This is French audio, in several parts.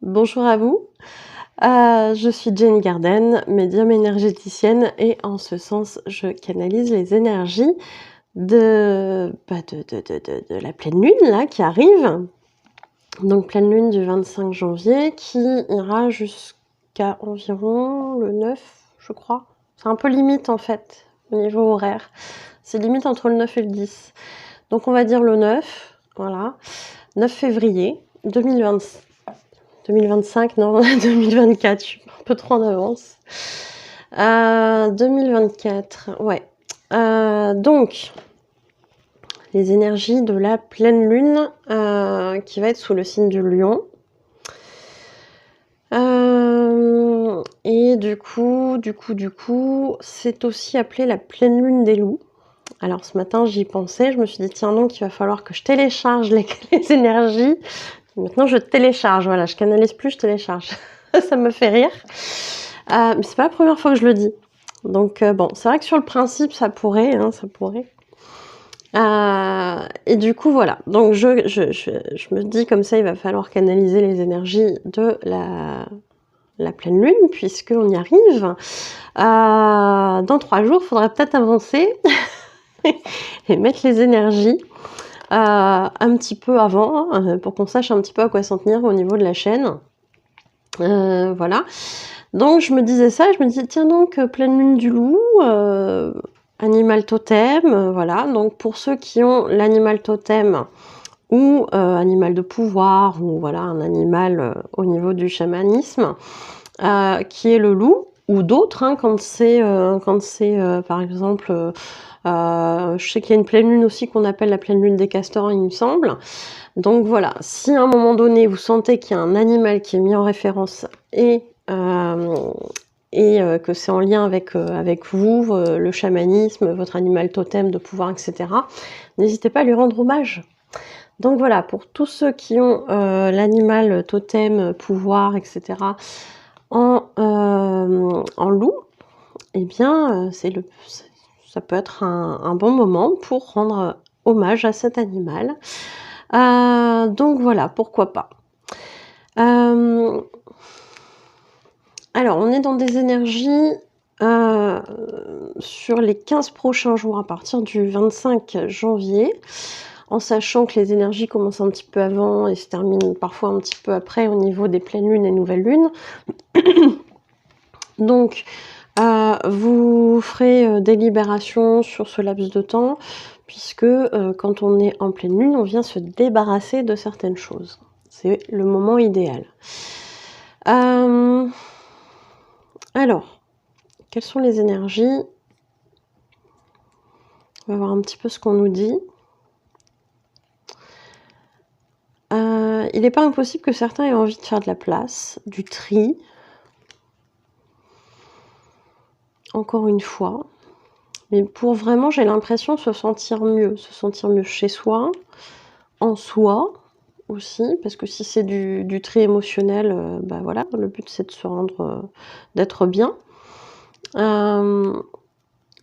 Bonjour à vous, je suis Jenny Garden, médium énergéticienne et en ce sens, je canalise les énergies de la pleine lune là qui arrive. Donc pleine lune du 25 janvier qui ira jusqu'à environ le 9, je crois. C'est un peu limite en fait, au niveau horaire. C'est limite entre le 9 et le 10. Donc on va dire le 9, voilà, 9 février 2025, non, 2024, je suis un peu trop en avance. 2024, ouais. Donc, les énergies de la pleine lune qui va être sous le signe du lion. Et du coup, c'est aussi appelé la pleine lune des loups. Alors ce matin, j'y pensais, je me suis dit, tiens donc, il va falloir que je télécharge les énergies. Maintenant, je télécharge, voilà, je canalise plus, je télécharge. Ça me fait rire. Mais c'est pas la première fois que je le dis. Donc bon, c'est vrai que sur le principe, ça pourrait, hein, ça pourrait. Et du coup, voilà. Donc je me dis comme ça, il va falloir canaliser les énergies de la pleine lune, puisqu'on y arrive. Dans 3 jours, il faudrait peut-être avancer et mettre les énergies un petit peu avant, pour qu'on sache un petit peu à quoi s'en tenir au niveau de la chaîne. Voilà. Donc je me disais ça, je me disais tiens donc pleine lune du loup, animal totem, voilà. Donc pour ceux qui ont l'animal totem ou animal de pouvoir ou voilà un animal au niveau du chamanisme, qui est le loup ou d'autres, hein, quand c'est par exemple, je sais qu'il y a une pleine lune aussi qu'on appelle la pleine lune des castors, il me semble. Donc voilà, si à un moment donné vous sentez qu'il y a un animal qui est mis en référence et que c'est en lien avec vous, le chamanisme, votre animal totem de pouvoir, etc., n'hésitez pas à lui rendre hommage. Donc voilà, pour tous ceux qui ont l'animal totem, pouvoir, etc., en loup, eh bien, ça peut être un bon moment pour rendre hommage à cet animal. Donc voilà, pourquoi pas. Alors, on est dans des énergies sur les 15 prochains jours à partir du 25 janvier, en sachant que les énergies commencent un petit peu avant et se terminent parfois un petit peu après au niveau des pleines lunes et nouvelles lunes. Donc, vous ferez des libérations sur ce laps de temps, puisque quand on est en pleine lune, on vient se débarrasser de certaines choses. C'est le moment idéal. Alors, quelles sont les énergies? On va voir un petit peu ce qu'on nous dit. Il n'est pas impossible que certains aient envie de faire de la place, du tri. Encore une fois. Mais pour vraiment, j'ai l'impression de se sentir mieux chez soi, en soi aussi, parce que si c'est du tri émotionnel, bah voilà, le but c'est de se rendre, d'être bien. Il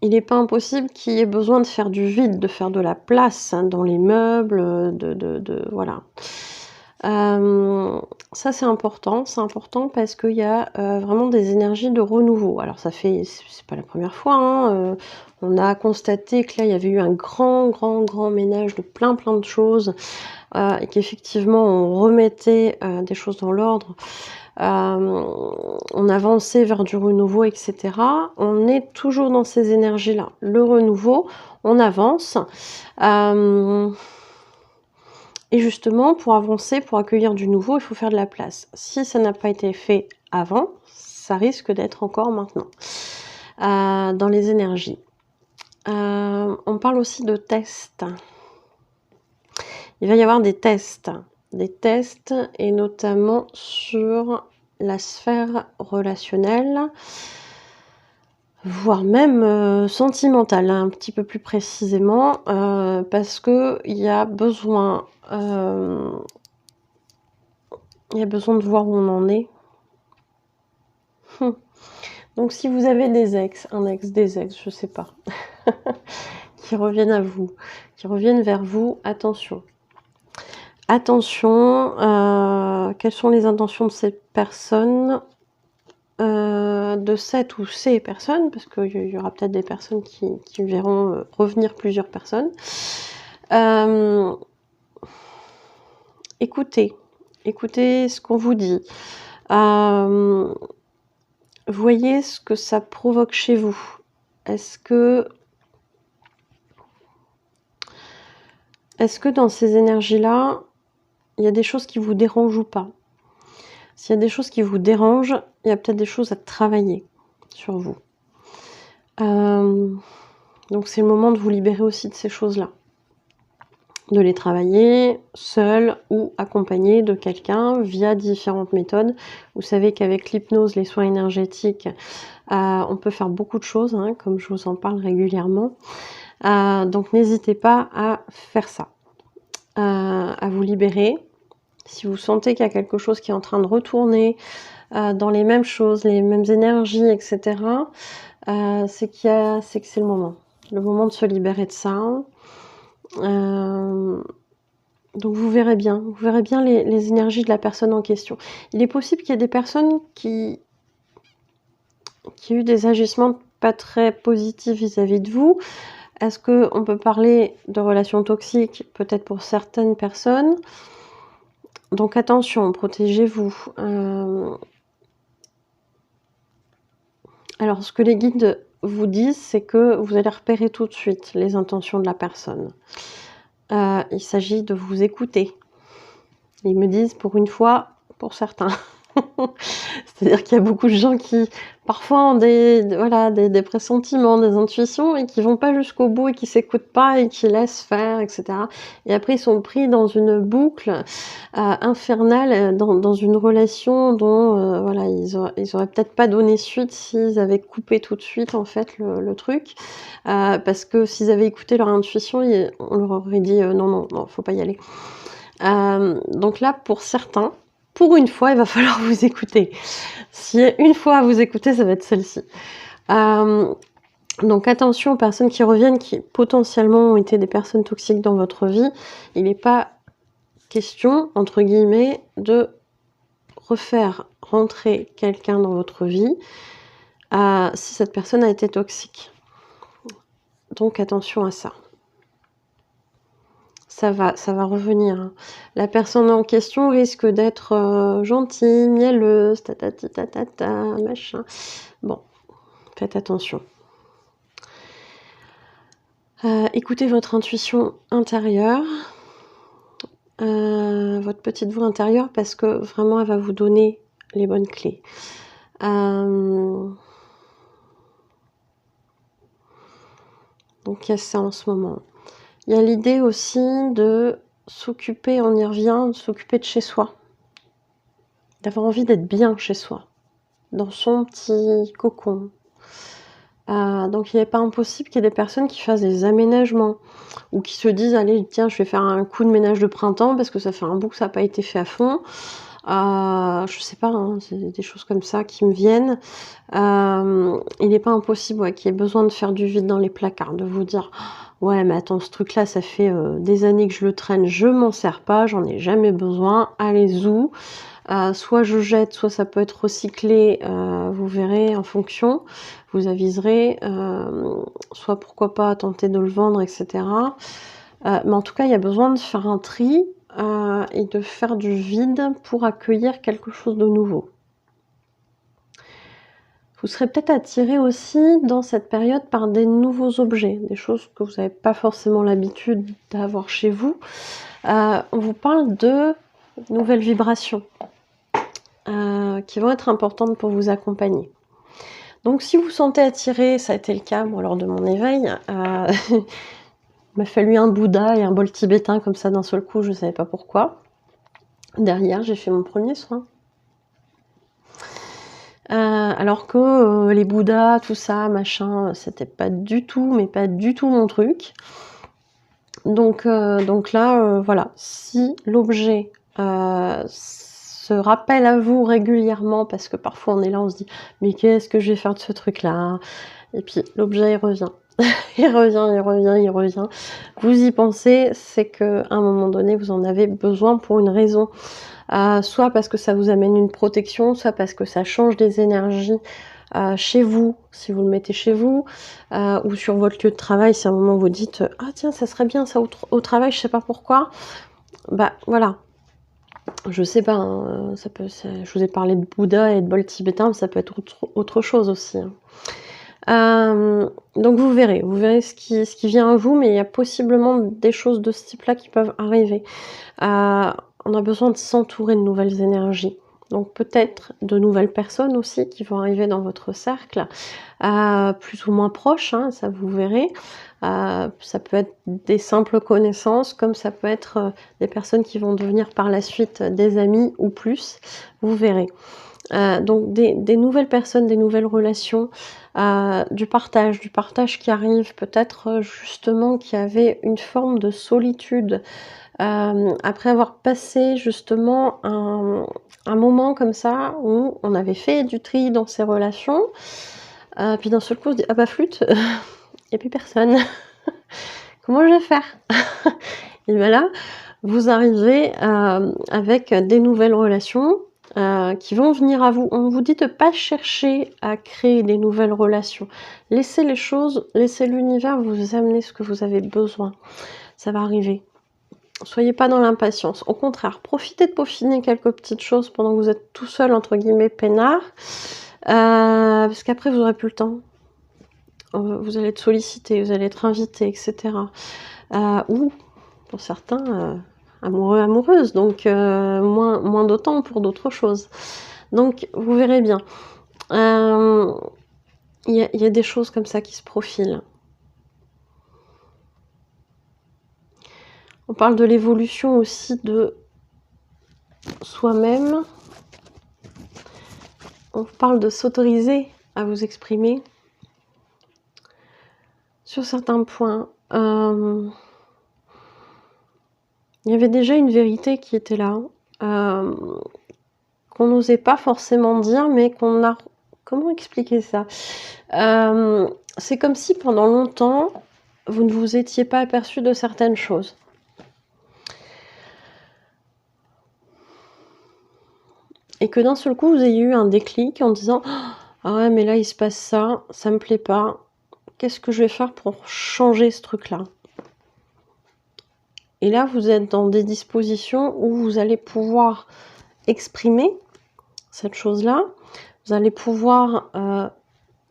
n'est pas impossible qu'il y ait besoin de faire du vide, de faire de la place, hein, dans les meubles, voilà. Ça c'est important parce qu'il y a vraiment des énergies de renouveau. Alors c'est pas la première fois, hein, on a constaté que là il y avait eu un grand ménage de plein de choses, et qu'effectivement on remettait des choses dans l'ordre. On avançait vers du renouveau, etc. On est toujours dans ces énergies-là. Le renouveau, on avance. Et justement, pour avancer, pour accueillir du nouveau, il faut faire de la place. Si ça n'a pas été fait avant, ça risque d'être encore maintenant. Dans les énergies. On parle aussi de tests. Il va y avoir des tests et notamment sur la sphère relationnelle, voire même sentimentale, hein, un petit peu plus précisément, parce que il y a besoin de voir où on en est. Donc si vous avez des ex, des ex, je sais pas, qui reviennent vers vous, attention. Attention, quelles sont les intentions de ces personnes, de cette ou ces personnes, parce qu'il y aura peut-être des personnes qui verront revenir plusieurs personnes. Écoutez ce qu'on vous dit. Voyez ce que ça provoque chez vous. Est-ce que dans ces énergies-là, il y a des choses qui vous dérangent ou pas? S'il y a des choses qui vous dérangent, il y a peut-être des choses à travailler sur vous. Donc c'est le moment de vous libérer aussi de ces choses-là. De les travailler seul ou accompagné de quelqu'un via différentes méthodes. Vous savez qu'avec l'hypnose, les soins énergétiques, on peut faire beaucoup de choses, hein, comme je vous en parle régulièrement. Donc n'hésitez pas à faire ça, à vous libérer. Si vous sentez qu'il y a quelque chose qui est en train de retourner dans les mêmes choses, les mêmes énergies, etc., c'est que c'est le moment de se libérer de ça. Donc vous verrez bien les énergies de la personne en question. Il est possible qu'il y ait des personnes qui aient eu des agissements pas très positifs vis-à-vis de vous. Est-ce qu'on peut parler de relations toxiques? Peut-être pour certaines personnes. Donc attention, protégez-vous. Alors ce que les guides vous disent, c'est que vous allez repérer tout de suite les intentions de la personne. Il s'agit de vous écouter. Ils me disent pour une fois, pour certains. C'est-à-dire qu'il y a beaucoup de gens qui parfois ont des pressentiments, des intuitions et qui vont pas jusqu'au bout et qui s'écoutent pas et qui laissent faire, etc. Et après ils sont pris dans une boucle infernale, dans une relation dont ils auraient peut-être pas donné suite s'ils avaient coupé tout de suite en fait le truc, parce que s'ils avaient écouté leur intuition, on leur aurait dit non, faut pas y aller. Donc là, pour certains, pour une fois, il va falloir vous écouter. Si une fois à vous écouter, ça va être celle-ci. Donc attention aux personnes qui reviennent, qui potentiellement ont été des personnes toxiques dans votre vie. Il n'est pas question, entre guillemets, de refaire rentrer quelqu'un dans votre vie si cette personne a été toxique. Donc attention à ça. Ça va revenir. La personne en question risque d'être gentille, mielleuse, machin. Bon, faites attention. Écoutez votre intuition intérieure, votre petite voix intérieure, parce que vraiment, elle va vous donner les bonnes clés. Donc, il y a ça en ce moment. Il y a l'idée aussi de s'occuper, on y revient, de s'occuper de chez soi. D'avoir envie d'être bien chez soi, dans son petit cocon. Donc il n'est pas impossible qu'il y ait des personnes qui fassent des aménagements ou qui se disent allez tiens je vais faire un coup de ménage de printemps parce que ça fait un bout que ça n'a pas été fait à fond. Je sais pas, hein, c'est des choses comme ça qui me viennent. Il n'est pas impossible qu'il y ait besoin de faire du vide dans les placards, de vous dire ouais mais attends ce truc là ça fait des années que je le traîne, je m'en sers pas, j'en ai jamais besoin, allez-y. Soit je jette, soit ça peut être recyclé, vous verrez en fonction, vous aviserez, soit pourquoi pas tenter de le vendre, etc. Mais en tout cas, il y a besoin de faire un tri et de faire du vide pour accueillir quelque chose de nouveau. Vous serez peut-être attiré aussi dans cette période par des nouveaux objets, des choses que vous n'avez pas forcément l'habitude d'avoir chez vous. On vous parle de nouvelles vibrations. Qui vont être importantes pour vous accompagner. Donc si vous vous sentez attiré, ça a été le cas moi, lors de mon éveil, il m'a fallu un Bouddha et un bol tibétain comme ça d'un seul coup, je ne savais pas pourquoi. Derrière, j'ai fait mon premier soin. Alors que les Bouddhas, tout ça, machin, c'était pas du tout, mais pas du tout mon truc. Donc là, voilà, si l'objet se rappelle à vous régulièrement, parce que parfois on est là, on se dit mais qu'est-ce que je vais faire de ce truc là, et puis l'objet il revient, Il revient, il revient, il revient. Vous y pensez, c'est qu'à un moment donné, vous en avez besoin pour une raison. Soit parce que ça vous amène une protection, soit parce que ça change des énergies chez vous, si vous le mettez chez vous, ou sur votre lieu de travail, si à un moment vous dites « Ah tiens, ça serait bien ça au travail, je sais pas pourquoi », bah voilà. Je sais pas, hein, je vous ai parlé de Bouddha et de bol tibétain, mais ça peut être autre chose aussi, hein. Donc vous verrez ce qui vient à vous, mais il y a possiblement des choses de ce type-là qui peuvent arriver. On a besoin de s'entourer de nouvelles énergies. Donc peut-être de nouvelles personnes aussi qui vont arriver dans votre cercle, plus ou moins proches, hein, ça vous verrez. Ça peut être des simples connaissances, comme ça peut être des personnes qui vont devenir par la suite des amis ou plus, vous verrez. Donc des nouvelles personnes, des nouvelles relations, du partage qui arrive, peut-être justement qu'il y avait une forme de solitude, après avoir passé justement un moment comme ça, où on avait fait du tri dans ses relations, puis d'un seul coup on se dit: «Ah bah flûte, il y a plus personne. Comment je vais faire?» Et bien là, vous arrivez avec des nouvelles relations qui vont venir à vous. On vous dit de pas chercher à créer des nouvelles relations. Laissez les choses, laissez l'univers vous amener ce que vous avez besoin. Ça va arriver. Soyez pas dans l'impatience. Au contraire, profitez de peaufiner quelques petites choses pendant que vous êtes tout seul, entre guillemets, peinard. Parce qu'après, vous aurez plus le temps. Vous allez être sollicité, vous allez être invité, etc. Ou, pour certains, amoureux, amoureuses. Donc, moins de temps pour d'autres choses. Donc, vous verrez bien. Il y a des choses comme ça qui se profilent. On parle de l'évolution aussi de soi-même. On parle de s'autoriser à vous exprimer sur certains points. Il y avait déjà une vérité qui était là, qu'on n'osait pas forcément dire, mais qu'on a... Comment expliquer ça? C'est comme si pendant longtemps, vous ne vous étiez pas aperçu de certaines choses. Et que d'un seul coup, vous ayez eu un déclic en disant « Ah ouais, mais là, il se passe ça, ça me plaît pas. Qu'est-ce que je vais faire pour changer ce truc-là » Et là, vous êtes dans des dispositions où vous allez pouvoir exprimer cette chose-là. Vous allez pouvoir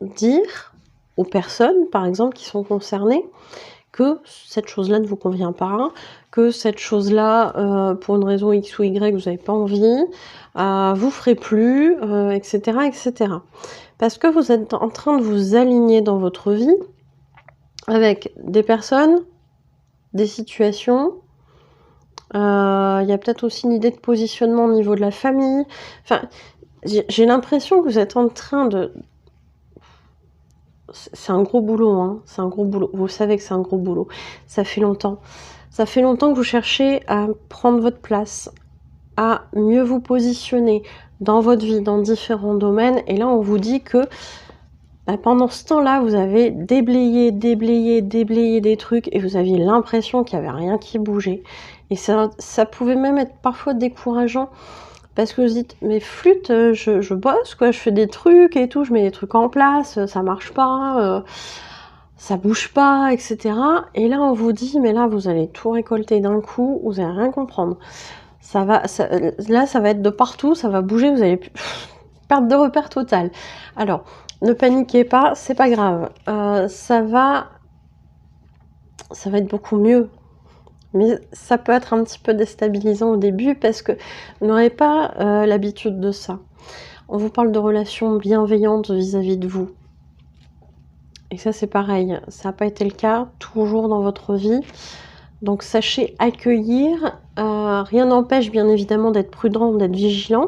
dire aux personnes, par exemple, qui sont concernées, que cette chose-là ne vous convient pas, que cette chose-là, pour une raison X ou Y, vous n'avez pas envie, vous ferez plus, etc., etc. Parce que vous êtes en train de vous aligner dans votre vie avec des personnes, des situations. Il y a peut-être aussi une idée de positionnement au niveau de la famille. Enfin, j'ai l'impression que vous êtes en train de... C'est un gros boulot, hein. C'est un gros boulot. Vous savez que c'est un gros boulot. Ça fait longtemps. Ça fait longtemps que vous cherchez à prendre votre place, à mieux vous positionner dans votre vie, dans différents domaines. Et là, on vous dit que pendant ce temps-là, vous avez déblayé des trucs et vous aviez l'impression qu'il n'y avait rien qui bougeait. Et ça pouvait même être parfois décourageant. Parce que vous dites, mais flûte, je bosse, quoi, je fais des trucs et tout, je mets des trucs en place, ça marche pas, ça bouge pas, etc. Et là, on vous dit, mais là, vous allez tout récolter d'un coup, vous allez rien comprendre. Là, ça va être de partout, ça va bouger, vous allez perdre de repère total. Alors, ne paniquez pas, c'est pas grave. Ça va être beaucoup mieux. Mais ça peut être un petit peu déstabilisant au début parce que vous n'aurez pas l'habitude de ça. On vous parle de relations bienveillantes vis-à-vis de vous. Et ça, c'est pareil. Ça n'a pas été le cas toujours dans votre vie. Donc, sachez accueillir. Rien n'empêche, bien évidemment, d'être prudent, d'être vigilant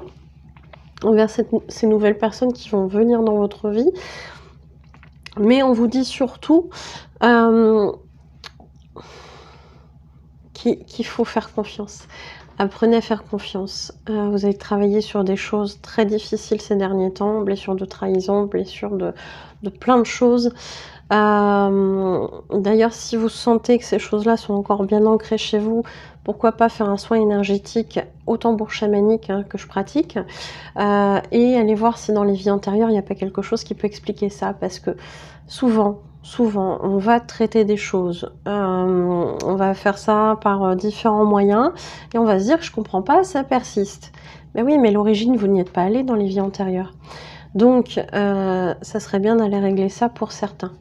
envers ces nouvelles personnes qui vont venir dans votre vie. Mais on vous dit surtout... qu'il faut faire confiance. Apprenez à faire confiance. Vous avez travaillé sur des choses très difficiles ces derniers temps, blessures de trahison, blessures de plein de choses. D'ailleurs, si vous sentez que ces choses-là sont encore bien ancrées chez vous, pourquoi pas faire un soin énergétique au tambour chamanique, hein, que je pratique, et aller voir si dans les vies antérieures, il n'y a pas quelque chose qui peut expliquer ça. Parce que souvent, on va traiter des choses, on va faire ça par différents moyens, et on va se dire, je comprends pas, ça persiste. Mais oui, mais l'origine, vous n'y êtes pas allé dans les vies antérieures. Donc, ça serait bien d'aller régler ça pour certains.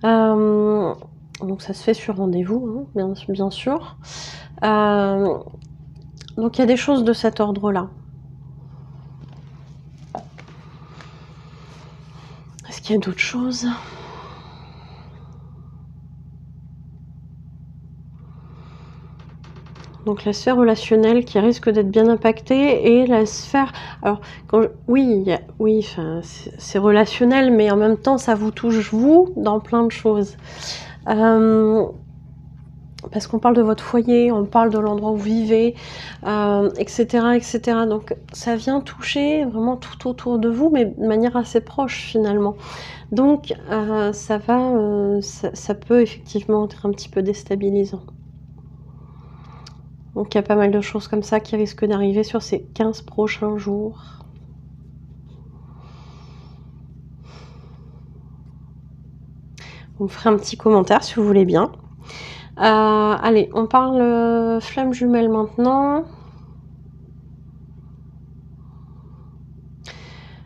Donc ça se fait sur rendez-vous, hein, bien sûr. Donc il y a des choses de cet ordre-là. Est-ce qu'il y a d'autres choses ? Donc la sphère relationnelle qui risque d'être bien impactée, et la sphère... Alors, oui, enfin, c'est relationnel, mais en même temps, ça vous touche, vous, dans plein de choses. Parce qu'on parle de votre foyer, on parle de l'endroit où vous vivez, etc., etc. Donc ça vient toucher vraiment tout autour de vous, mais de manière assez proche finalement. Donc ça peut effectivement être un petit peu déstabilisant. Donc il y a pas mal de choses comme ça qui risquent d'arriver sur ces 15 prochains jours. Vous me ferez un petit commentaire si vous voulez bien. Allez, on parle flamme jumelle maintenant.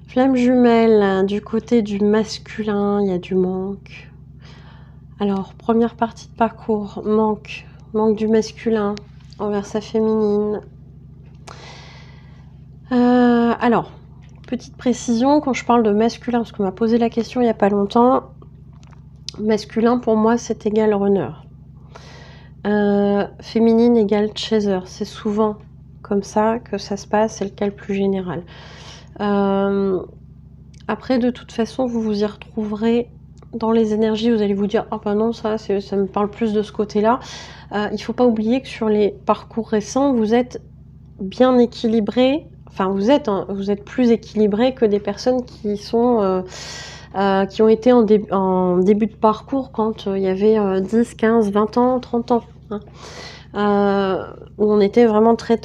Flamme jumelle, du côté du masculin, il y a du manque. Alors, première partie de parcours, manque du masculin envers sa féminine. Alors, petite précision, quand je parle de masculin, parce qu'on m'a posé la question il n'y a pas longtemps, masculin pour moi c'est égal runner. Féminine égale chaser. C'est souvent comme ça que ça se passe, c'est le cas le plus général. Après, de toute façon, vous vous y retrouverez dans les énergies. Vous allez vous dire, ah ben non, ça me parle plus de ce côté-là. Il ne faut pas oublier que sur les parcours récents, vous êtes bien équilibré. Enfin, vous êtes plus équilibré que des personnes qui sont... qui ont été en début de parcours quand il y avait 10, 15, 20 ans, 30 ans. Où on était vraiment très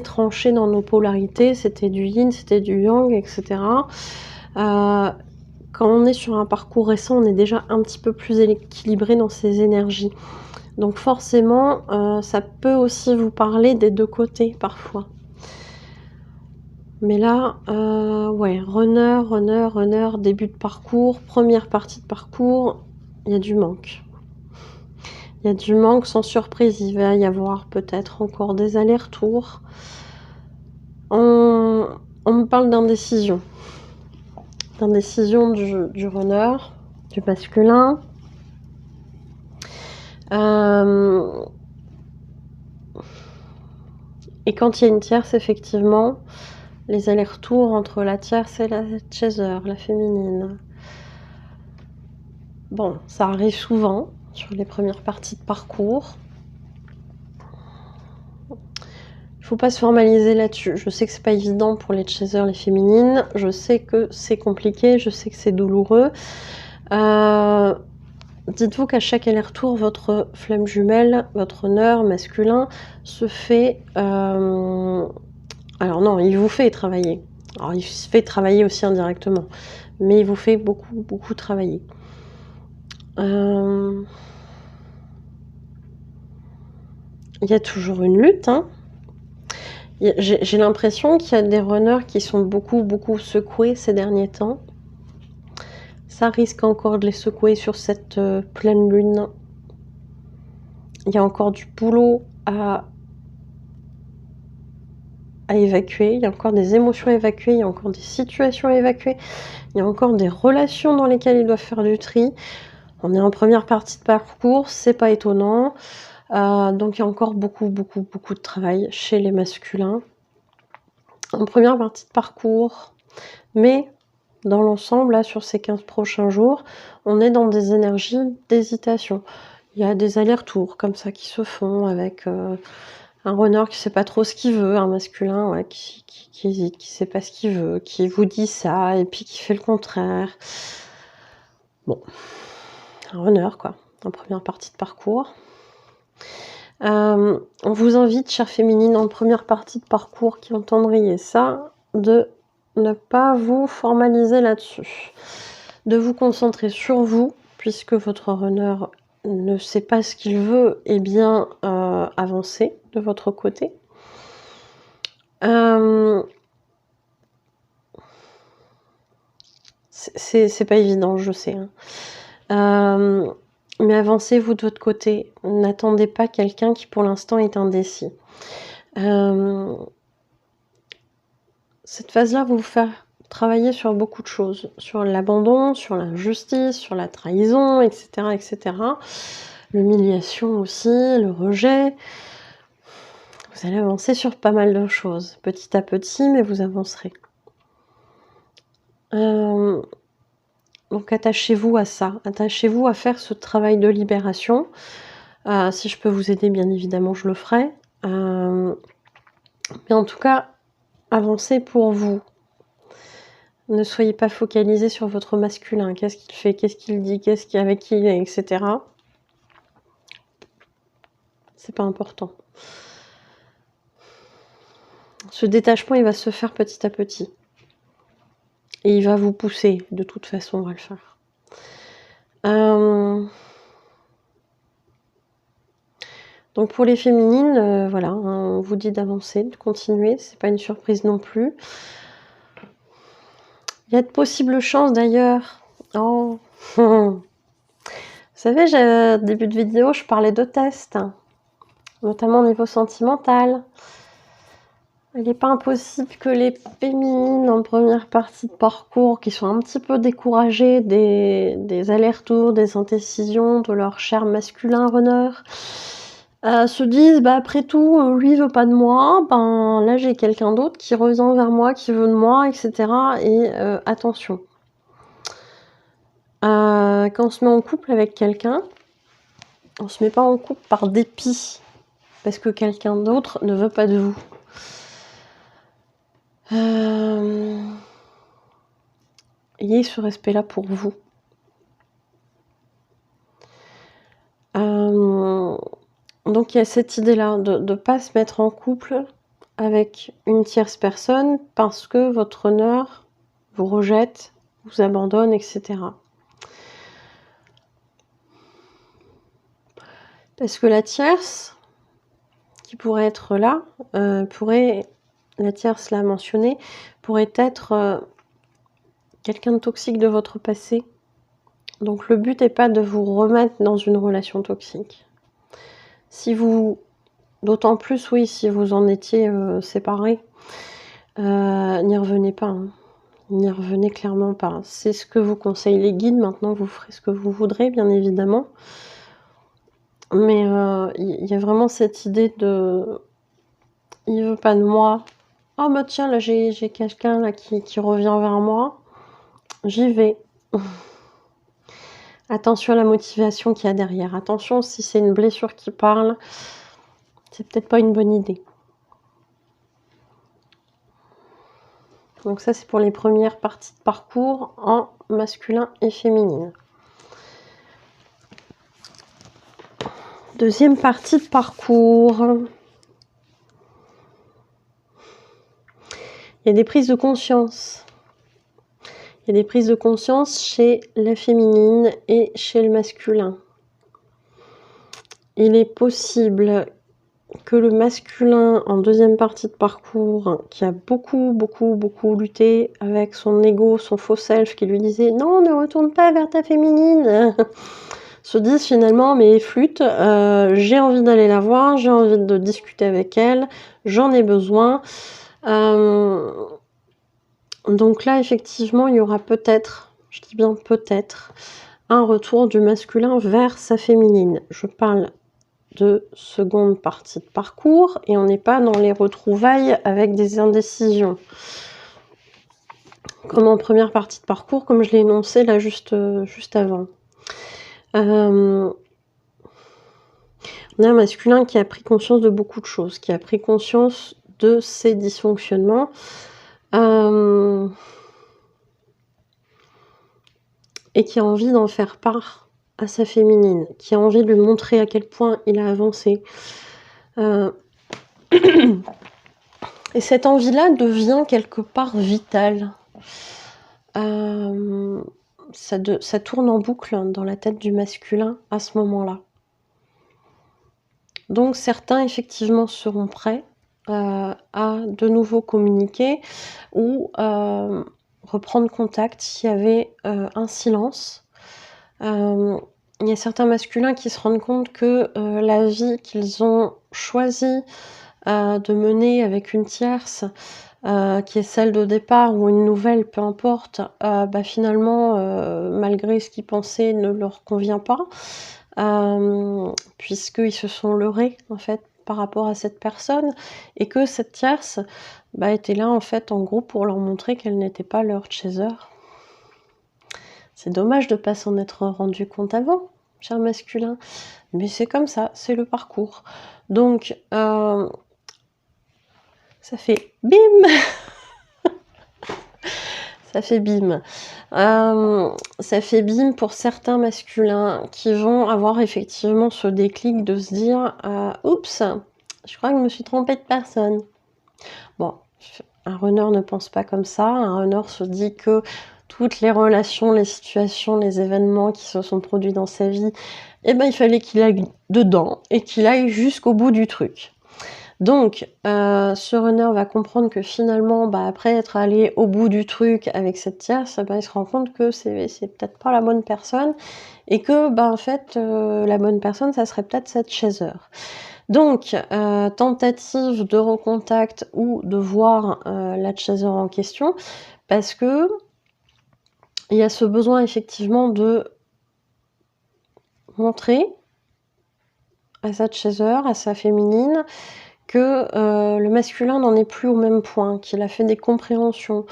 tranché dans nos polarités. C'était du yin, c'était du yang, etc. Quand on est sur un parcours récent, on est déjà un petit peu plus équilibré dans ses énergies. Donc forcément, ça peut aussi vous parler des deux côtés parfois. Mais là, ouais, runner, début de parcours, première partie de parcours, il y a du manque. Il y a du manque sans surprise, il va y avoir peut-être encore des allers-retours. On me parle d'indécision. D'indécision du runner, du masculin. Et quand il y a une tierce, effectivement, les allers-retours entre la tierce et la chaser, la féminine. Bon, ça arrive souvent sur les premières parties de parcours. Il ne faut pas se formaliser là-dessus. Je sais que c'est pas évident pour les chasers, les féminines. Je sais que c'est compliqué, je sais que c'est douloureux. Dites-vous qu'à chaque aller-retour, votre flamme jumelle, votre honneur masculin se fait... alors non, il vous fait travailler. Alors il se fait travailler aussi indirectement. Mais il vous fait beaucoup travailler. Il y a toujours une lutte, hein. J'ai l'impression qu'il y a des runners qui sont beaucoup secoués ces derniers temps. Ça risque encore de les secouer sur cette pleine lune. Il y a encore du boulot à évacuer. Il y a encore des émotions à évacuer. Il y a encore des situations à évacuer. Il y a encore des relations dans lesquelles ils doivent faire du tri. On est en première partie de parcours, c'est pas étonnant. Donc il y a encore beaucoup de travail chez les masculins. En première partie de parcours. Mais dans l'ensemble, là, sur ces 15 prochains jours, on est dans des énergies d'hésitation. Il y a des allers-retours comme ça qui se font avec un runner qui sait pas trop ce qu'il veut, un masculin ouais, qui hésite, qui sait pas ce qu'il veut, qui vous dit ça et puis qui fait le contraire. Bon. un runner, quoi, en première partie de parcours. On vous invite, chère féminine, en première partie de parcours qui entendriez ça, de ne pas vous formaliser là-dessus, de vous concentrer sur vous, puisque votre runner ne sait pas ce qu'il veut, et bien avancer de votre côté. C'est pas évident, je sais. Hein. Mais avancez-vous de votre côté. N'attendez pas quelqu'un qui pour l'instant est indécis. Cette phase-là va vous faire travailler sur beaucoup de choses. Sur l'abandon, sur l'injustice, sur la trahison, etc., etc. L'humiliation aussi, le rejet. Vous allez avancer sur pas mal de choses. Petit à petit, mais vous avancerez. Donc attachez-vous à ça. Attachez-vous à faire ce travail de libération. Si je peux vous aider, bien évidemment, je le ferai. Mais en tout cas, avancez pour vous. Ne soyez pas focalisé sur votre masculin. Qu'est-ce qu'il fait, qu'est-ce qu'il dit, avec qui il est, etc. C'est pas important. Ce détachement, il va se faire petit à petit. Et il va vous pousser, de toute façon, à le faire. Donc pour les féminines, voilà, on vous dit d'avancer, de continuer. C'est pas une surprise non plus. Il y a de possibles chances d'ailleurs. Oh. Vous savez, au début de vidéo, je parlais de tests, notamment au niveau sentimental. Il n'est pas impossible que les féminines en première partie de parcours, qui sont un petit peu découragées des allers-retours, des indécisions de leur cher masculin runner, se disent, bah après tout, lui il veut pas de moi, ben là j'ai quelqu'un d'autre qui revient vers moi, qui veut de moi, etc. Et attention. Quand on se met en couple avec quelqu'un, on se met pas en couple par dépit, parce que quelqu'un d'autre ne veut pas de vous. Ayez ce respect-là pour vous. Donc il y a cette idée-là de ne pas se mettre en couple avec une tierce personne parce que votre honneur vous rejette, vous abandonne, etc. Parce que la tierce qui pourrait être là, la tierce l'a mentionné, pourrait être quelqu'un de toxique de votre passé. Donc le but n'est pas de vous remettre dans une relation toxique. Si vous, d'autant plus oui, si vous en étiez séparés, n'y revenez pas. Hein. N'y revenez clairement pas. C'est ce que vous conseillent les guides. Maintenant, vous ferez ce que vous voudrez, bien évidemment. Mais il y a vraiment cette idée de... Il veut pas de moi. Oh bah tiens, là j'ai quelqu'un là qui revient vers moi. J'y vais. Attention à la motivation qu'il y a derrière. Attention, si c'est une blessure qui parle, c'est peut-être pas une bonne idée. Donc ça, c'est pour les premières parties de parcours en masculin et féminine. Deuxième partie de parcours. Il y a des prises de conscience. Il y a des prises de conscience chez la féminine et chez le masculin. Il est possible que le masculin, en deuxième partie de parcours, qui a beaucoup lutté avec son ego, son faux self, qui lui disait « Non, ne retourne pas vers ta féminine !» se dise finalement « Mais flûte, j'ai envie d'aller la voir, j'ai envie de discuter avec elle, j'en ai besoin. » Donc là, effectivement, il y aura peut-être, je dis bien peut-être, un retour du masculin vers sa féminine. Je parle de seconde partie de parcours et on n'est pas dans les retrouvailles avec des indécisions. Comme en première partie de parcours, comme je l'ai énoncé là juste avant. On a un masculin qui a pris conscience de beaucoup de choses, qui a pris conscience de ses dysfonctionnements. Et qui a envie d'en faire part à sa féminine, qui a envie de lui montrer à quel point il a avancé. Et cette envie-là devient quelque part vitale. Ça tourne en boucle dans la tête du masculin à ce moment-là. Donc certains effectivement seront prêts à de nouveau communiquer ou reprendre contact s'il y avait un silence. Il y a certains masculins qui se rendent compte que la vie qu'ils ont choisi de mener avec une tierce, qui est celle de départ ou une nouvelle, peu importe, finalement, malgré ce qu'ils pensaient, ne leur convient pas, puisqu'ils se sont leurrés, en fait, par rapport à cette personne, et que cette tierce était là, en fait, en gros, pour leur montrer qu'elle n'était pas leur chaser. C'est dommage de ne pas s'en être rendu compte avant, cher masculin, mais c'est comme ça, c'est le parcours. Donc, ça fait bim. Ça fait bim. Ça fait bim pour certains masculins qui vont avoir effectivement ce déclic de se dire oups, je crois que je me suis trompée de personne. Bon, un runner ne pense pas comme ça. Un runner se dit que toutes les relations, les situations, les événements qui se sont produits dans sa vie, il fallait qu'il aille dedans et qu'il aille jusqu'au bout du truc. Donc, ce runner va comprendre que finalement, après être allé au bout du truc avec cette tierce, il se rend compte que c'est peut-être pas la bonne personne et que, en fait, la bonne personne, ça serait peut-être cette chaser. Donc, tentative de recontact ou de voir la chaser en question, parce que il y a ce besoin effectivement de montrer à sa chaser, à sa féminine, que le masculin n'en est plus au même point, qu'il a fait des compréhensions,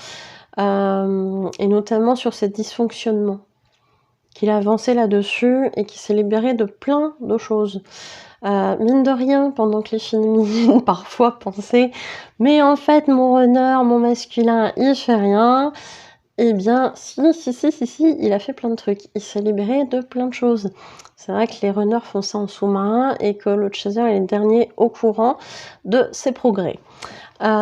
et notamment sur ces dysfonctionnements, qu'il a avancé là-dessus et qu'il s'est libéré de plein de choses. Mine de rien, pendant que les féminines parfois pensaient « mais en fait mon runner, mon masculin, il fait rien », eh bien si, il a fait plein de trucs, il s'est libéré de plein de choses. C'est vrai que les runners font ça en sous-marin et que le chaser est le dernier au courant de ses progrès.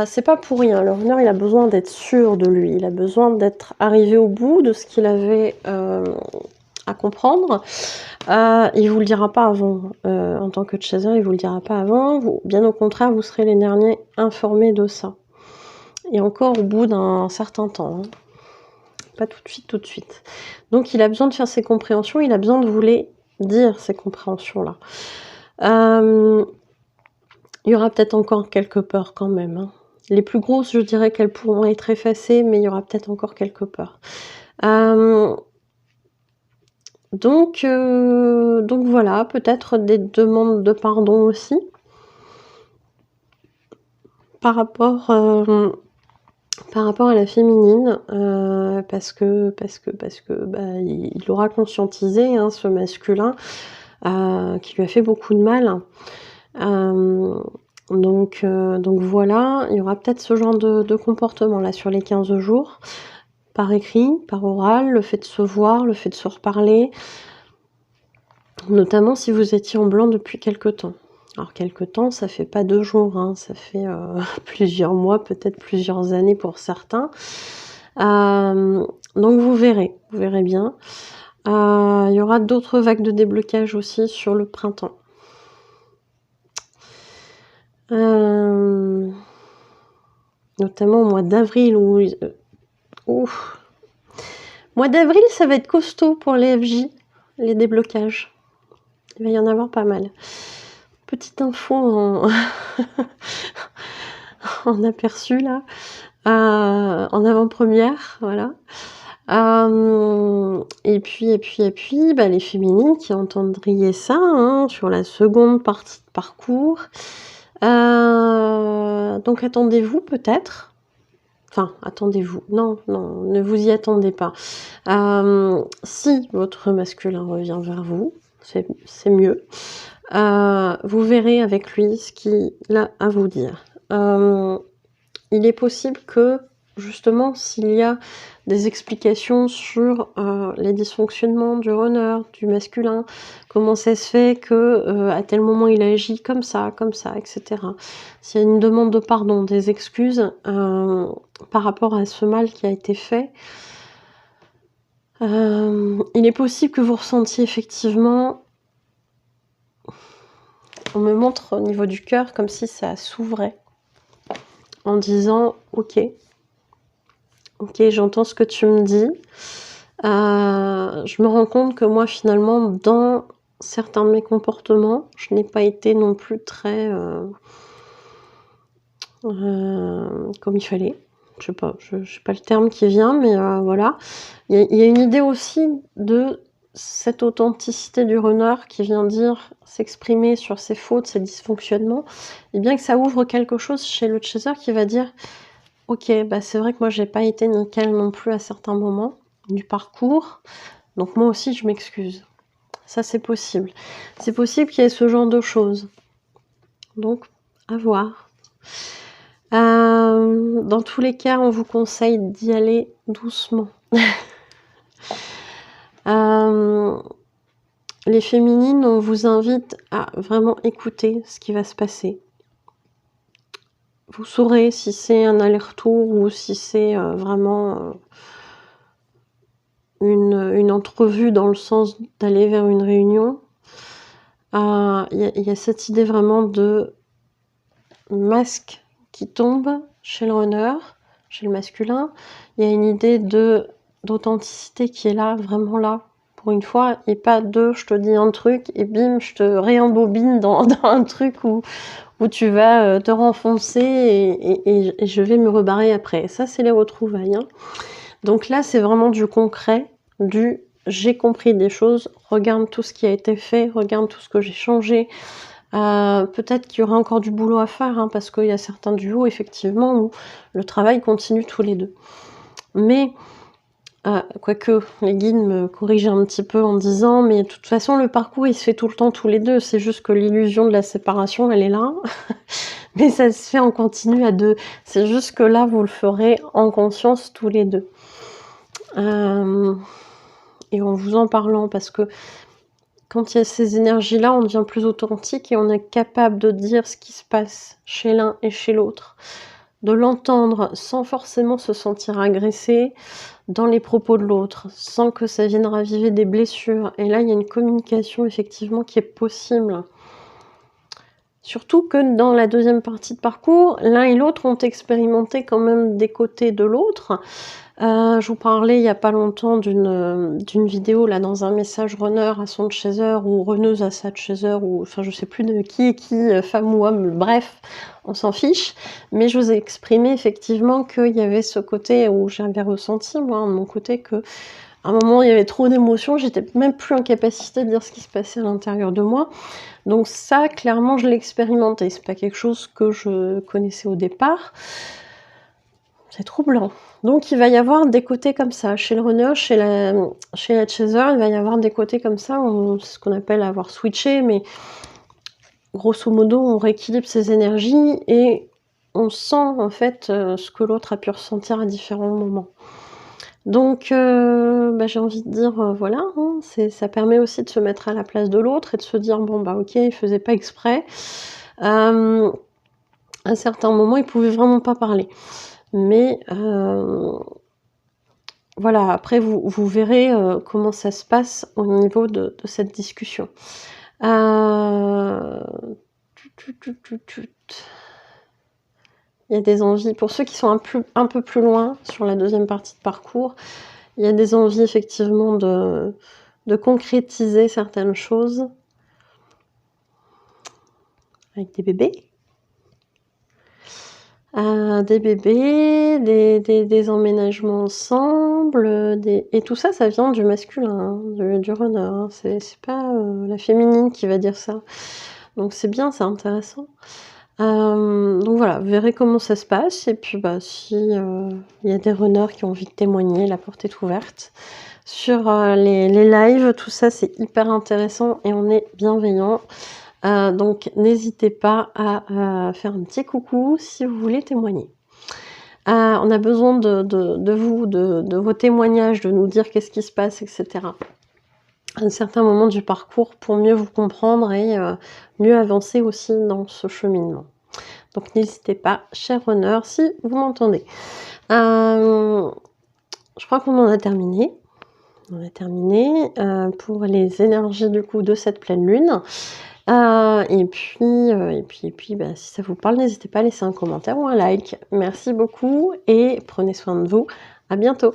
C'est pas pour rien, le runner il a besoin d'être sûr de lui, il a besoin d'être arrivé au bout de ce qu'il avait à comprendre. Il vous le dira pas avant, en tant que chaser, il vous le dira pas avant, bien au contraire, vous serez les derniers informés de ça. Et encore au bout d'un certain temps. Pas tout de suite. Donc il a besoin de faire ses compréhensions, il a besoin de vous les dire, ces compréhensions-là. Il y aura peut-être encore quelques peurs quand même. Les plus grosses, je dirais qu'elles pourront être effacées, mais il y aura peut-être encore quelques peurs. Donc voilà, peut-être des demandes de pardon aussi, par rapport à la féminine, parce que il aura conscientisé ce masculin qui lui a fait beaucoup de mal. Donc voilà, il y aura peut-être ce genre de comportement là sur les 15 jours, par écrit, par oral, le fait de se voir, le fait de se reparler, notamment si vous étiez en blanc depuis quelque temps. Alors quelque temps, ça fait pas 2 jours, ça fait plusieurs mois, peut-être plusieurs années pour certains. Donc vous verrez bien. Il y aura d'autres vagues de déblocage aussi sur le printemps. Notamment au mois d'avril où mois d'avril, ça va être costaud pour les FJ, les déblocages. Il va y en avoir pas mal. Petite info en aperçu là, en avant-première, voilà. Et puis, les féminines qui entendriez ça sur la seconde partie de parcours. Donc attendez-vous peut-être. Enfin, attendez-vous. Non, ne vous y attendez pas. Si votre masculin revient vers vous, c'est mieux. Vous verrez avec lui ce qu'il a à vous dire. Il est possible que justement s'il y a des explications sur les dysfonctionnements du runner, du masculin, comment ça se fait que à tel moment il agit comme ça, etc. S'il y a une demande de pardon, des excuses par rapport à ce mal qui a été fait, il est possible que vous ressentiez effectivement, on me montre au niveau du cœur comme si ça s'ouvrait en disant ok, j'entends ce que tu me dis. Je me rends compte que moi finalement dans certains de mes comportements, je n'ai pas été non plus très comme il fallait. Je sais pas le terme qui vient, mais voilà. Il y a une idée aussi de cette authenticité du runner qui vient s'exprimer sur ses fautes, ses dysfonctionnements, et bien que ça ouvre quelque chose chez le chaser qui va dire ok, bah c'est vrai que moi j'ai pas été nickel non plus à certains moments du parcours, donc moi aussi je m'excuse. Ça c'est possible. C'est possible qu'il y ait ce genre de choses. Donc, à voir. Dans tous les cas, on vous conseille d'y aller doucement. Les féminines, on vous invite à vraiment écouter ce qui va se passer. Vous saurez si c'est un aller-retour ou si c'est vraiment une entrevue dans le sens d'aller vers une réunion. Il y a cette idée vraiment de masque qui tombe chez le runner, chez le masculin. Il y a une idée d'authenticité qui est là, vraiment là, pour une fois, et pas de je te dis un truc et bim, je te réembobine dans un truc où tu vas te renfoncer et je vais me rebarrer après. Ça, c'est les retrouvailles. Hein. Donc là, c'est vraiment du concret, du j'ai compris des choses, regarde tout ce qui a été fait, regarde tout ce que j'ai changé. Peut-être qu'il y aura encore du boulot à faire, hein, parce qu'il y a certains duos, effectivement, où le travail continue tous les deux. Mais, quoique les guides me corrigent un petit peu en disant mais de toute façon le parcours il se fait tout le temps tous les deux, c'est juste que l'illusion de la séparation elle est là, mais ça se fait en continu à deux. C'est juste que là vous le ferez en conscience tous les deux. Et en vous en parlant, parce que quand il y a ces énergies-là, on devient plus authentique et on est capable de dire ce qui se passe chez l'un et chez l'autre, de l'entendre sans forcément se sentir agressé dans les propos de l'autre, sans que ça vienne raviver des blessures. Et là, il y a une communication effectivement qui est possible. Surtout que dans la deuxième partie de parcours, l'un et l'autre ont expérimenté quand même des côtés de l'autre. Je vous parlais il n'y a pas longtemps d'une vidéo là dans un message runner à son chaser ou runneuse à sa chaser, ou enfin je sais plus de qui est qui, femme ou homme, bref, on s'en fiche. Mais je vous ai exprimé effectivement qu'il y avait ce côté où j'avais ressenti moi de mon côté que à un moment il y avait trop d'émotions, j'étais même plus en capacité de dire ce qui se passait à l'intérieur de moi. Donc ça clairement je l'ai expérimenté, c'est pas quelque chose que je connaissais au départ. C'est troublant. Donc il va y avoir des côtés comme ça. Chez le runner, chez la chaser, il va y avoir des côtés comme ça, c'est ce qu'on appelle avoir switché, mais grosso modo, on rééquilibre ses énergies et on sent en fait ce que l'autre a pu ressentir à différents moments. Donc j'ai envie de dire, voilà, hein, ça permet aussi de se mettre à la place de l'autre et de se dire, bon bah ok, il faisait pas exprès. À un certain moment, il pouvait vraiment pas parler. Mais voilà, après vous verrez comment ça se passe au niveau de cette discussion. Il y a des envies, pour ceux qui sont un peu plus loin sur la deuxième partie de parcours, il y a des envies effectivement de concrétiser certaines choses avec des bébés. Des bébés, des emménagements ensemble, et tout ça, ça vient du masculin, hein, du runner. Hein. C'est pas la féminine qui va dire ça. Donc c'est bien, c'est intéressant. Donc voilà, vous verrez comment ça se passe. Et puis si y a des runners qui ont envie de témoigner, la porte est ouverte. Sur les lives, tout ça, c'est hyper intéressant et on est bienveillant. Donc n'hésitez pas à faire un petit coucou si vous voulez témoigner. On a besoin de vous, de vos témoignages, de nous dire qu'est-ce qui se passe, etc. À un certain moment du parcours pour mieux vous comprendre et mieux avancer aussi dans ce cheminement. Donc n'hésitez pas, cher honneur, si vous m'entendez. Je crois qu'on en a terminé. On a terminé pour les énergies du coup de cette pleine lune. Et puis bah, si ça vous parle, n'hésitez pas à laisser un commentaire ou un like. Merci beaucoup et prenez soin de vous. À bientôt.